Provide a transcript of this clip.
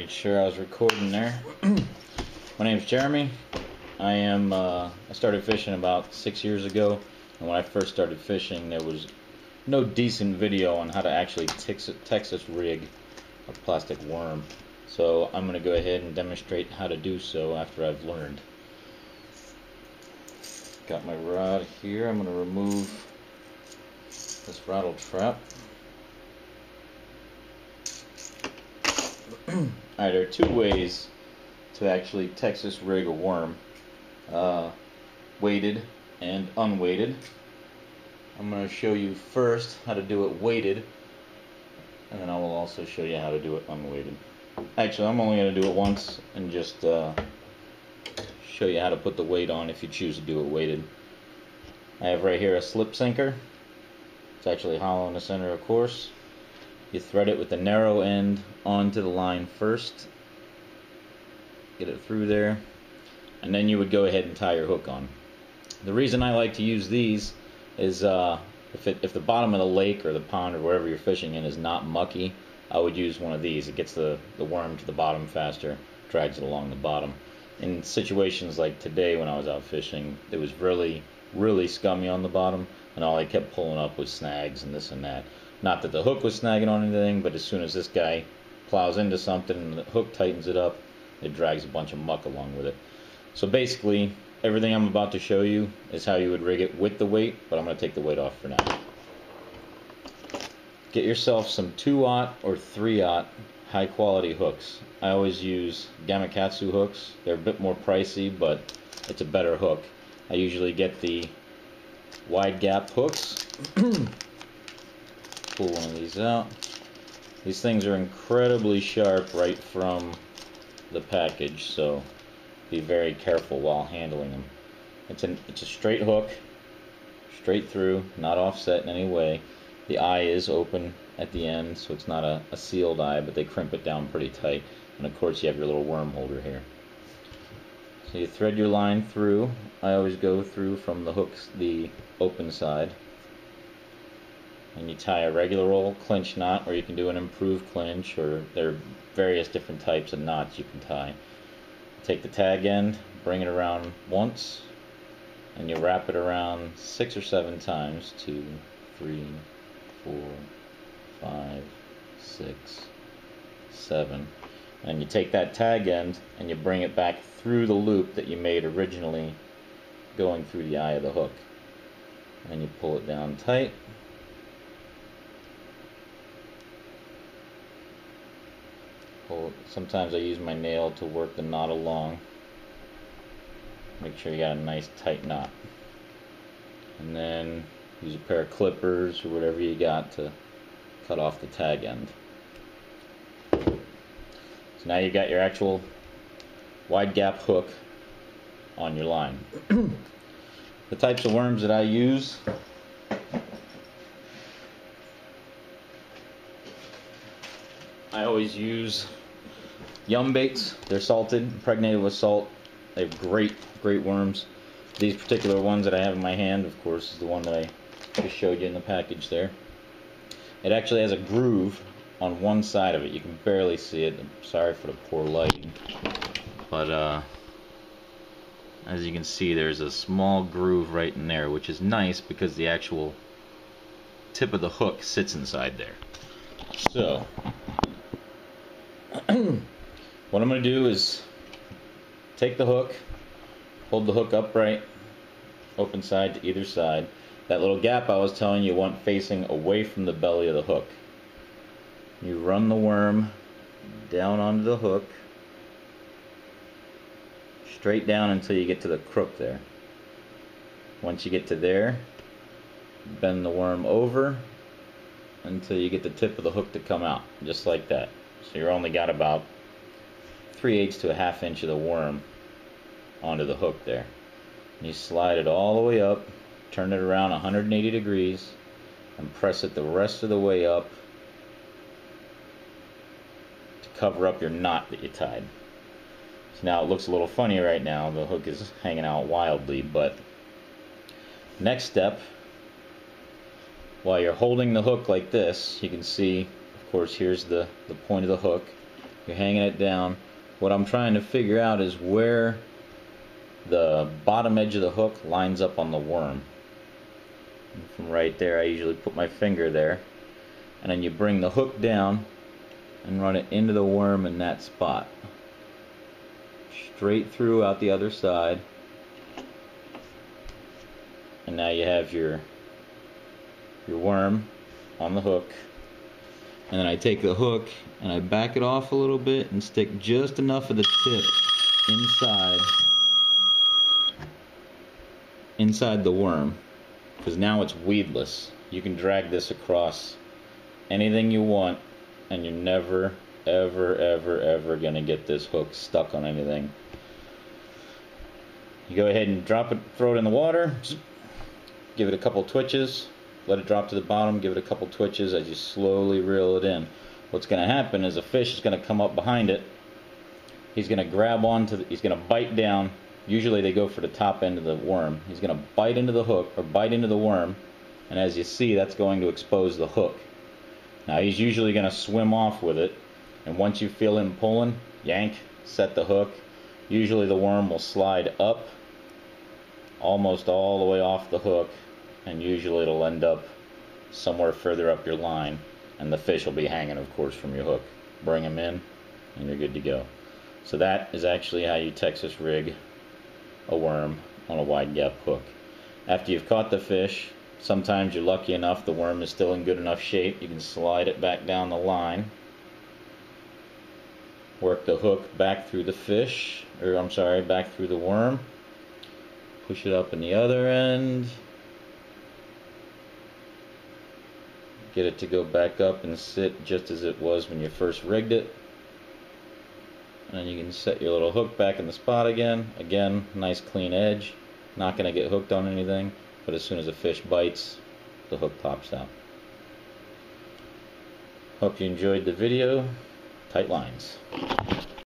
Making sure I was recording there. My name's Jeremy. I started fishing about 6 years ago, and when I first started fishing there was no decent video on how to actually Texas rig a plastic worm. So I'm going to go ahead and demonstrate how to do so after I've learned. Got my rod here. I'm going to remove this rattle trap. Alright, there are two ways to actually Texas rig a worm, weighted and unweighted. I'm going to show you first how to do it weighted, and then I will also show you how to do it unweighted. Actually, I'm only going to do it once and just show you how to put the weight on if you choose to do it weighted. I have right here a slip sinker. It's actually hollow in the center, of course. You thread it with the narrow end onto the line first, get it through there, and then you would go ahead and tie your hook on. The reason I like to use these is if the bottom of the lake or the pond or wherever you're fishing in is not mucky, I would use one of these. It gets the worm to the bottom faster, drags it along the bottom. In situations like today when I was out fishing, it was really scummy on the bottom, and all I kept pulling up was snags and this and that. Not that the hook was snagging on anything, but as soon as this guy plows into something and the hook tightens it up, it drags a bunch of muck along with it. So basically, everything I'm about to show you is how you would rig it with the weight, but I'm going to take the weight off for now. Get yourself some 2/0 or 3/0 high quality hooks. I always use Gamakatsu hooks. They're a bit more pricey, but it's a better hook. I usually get the widegap hooks. Pull one of these out. These things are incredibly sharp right from the package, so be very careful while handling them. It's a straight hook, straight through, not offset in any way. The eye is open at the end, so it's not a sealed eye, but they crimp it down pretty tight. And of course you have your little worm holder here. So you thread your line through. I always go through from the hooks, the open side. And you tie a regular old clinch knot, or you can do an improved clinch, or there are various different types of knots you can tie. Take the tag end, bring it around once, and you wrap it around 6 or 7 times. 2, 3, 4, 5, 6, 7. And you take that tag end and you bring it back through the loop that you made originally going through the eye of the hook. And you pull it down tight. Sometimes I use my nail to work the knot along. Make sure you got a nice tight knot. And then use a pair of clippers or whatever you got to cut off the tag end. So now you got your actual wide gap hook on your line. The types of worms that I use, I always use yum baits. They're salted, impregnated with salt. They have great worms. These particular ones that I have in my hand, of course, is the one that I just showed you in the package there. It actually has a groove on one side of it. You can barely see it. I'm sorry for the poor lighting. But as you can see, there's a small groove right in there, which is nice because the actual tip of the hook sits inside there. So what I'm going to do is take the hook, hold the hook upright, open side to either side. That little gap I was telling you want facing away from the belly of the hook. You run the worm down onto the hook, straight down until you get to the crook there. Once you get to there, bend the worm over until you get the tip of the hook to come out, just like that. So you've only got about 3/8 to a 1/2 inch of the worm onto the hook there. And you slide it all the way up, turn it around 180 degrees, and press it the rest of the way up to cover up your knot that you tied. So now it looks a little funny right now. The hook is hanging out wildly, but next step, while you're holding the hook like this, you can see, of course, here's the point of the hook. You're hanging it down. What I'm trying to figure out is where the bottom edge of the hook lines up on the worm. And from right there, I usually put my finger there, and then you bring the hook down and run it into the worm in that spot. Straight through out the other side. And now you have your worm on the hook. And then I take the hook and I back it off a little bit and stick just enough of the tip inside the worm, because now it's weedless. You can drag this across anything you want, and you're never ever gonna get this hook stuck on anything. You go ahead and drop it, throw it in the water, give it a couple twitches, let it drop to the bottom, give it a couple twitches as you slowly reel it in. What's going to happen is a fish is going to come up behind it. He's going to grab onto he's going to bite down. Usually they go for the top end of the worm. He's going to bite into the hook, or bite into the worm, and as you see, that's going to expose the hook. Now he's usually going to swim off with it, and once you feel him pulling, yank, set the hook. Usually the worm will slide up almost all the way off the hook, and usually it'll end up somewhere further up your line, and the fish will be hanging, of course, from your hook. Bring him in and you're good to go. So that is actually how you Texas rig a worm on a wide gap hook. After you've caught the fish, sometimes you're lucky enough the worm is still in good enough shape, you can slide it back down the line, work the hook back through the fish, or I'm sorry, back through the worm, push it up in the other end, get it to go back up and sit just as it was when you first rigged it. And then you can set your little hook back in the spot again. Again, nice clean edge. Not going to get hooked on anything, but as soon as a fish bites, the hook pops out. Hope you enjoyed the video. Tight lines.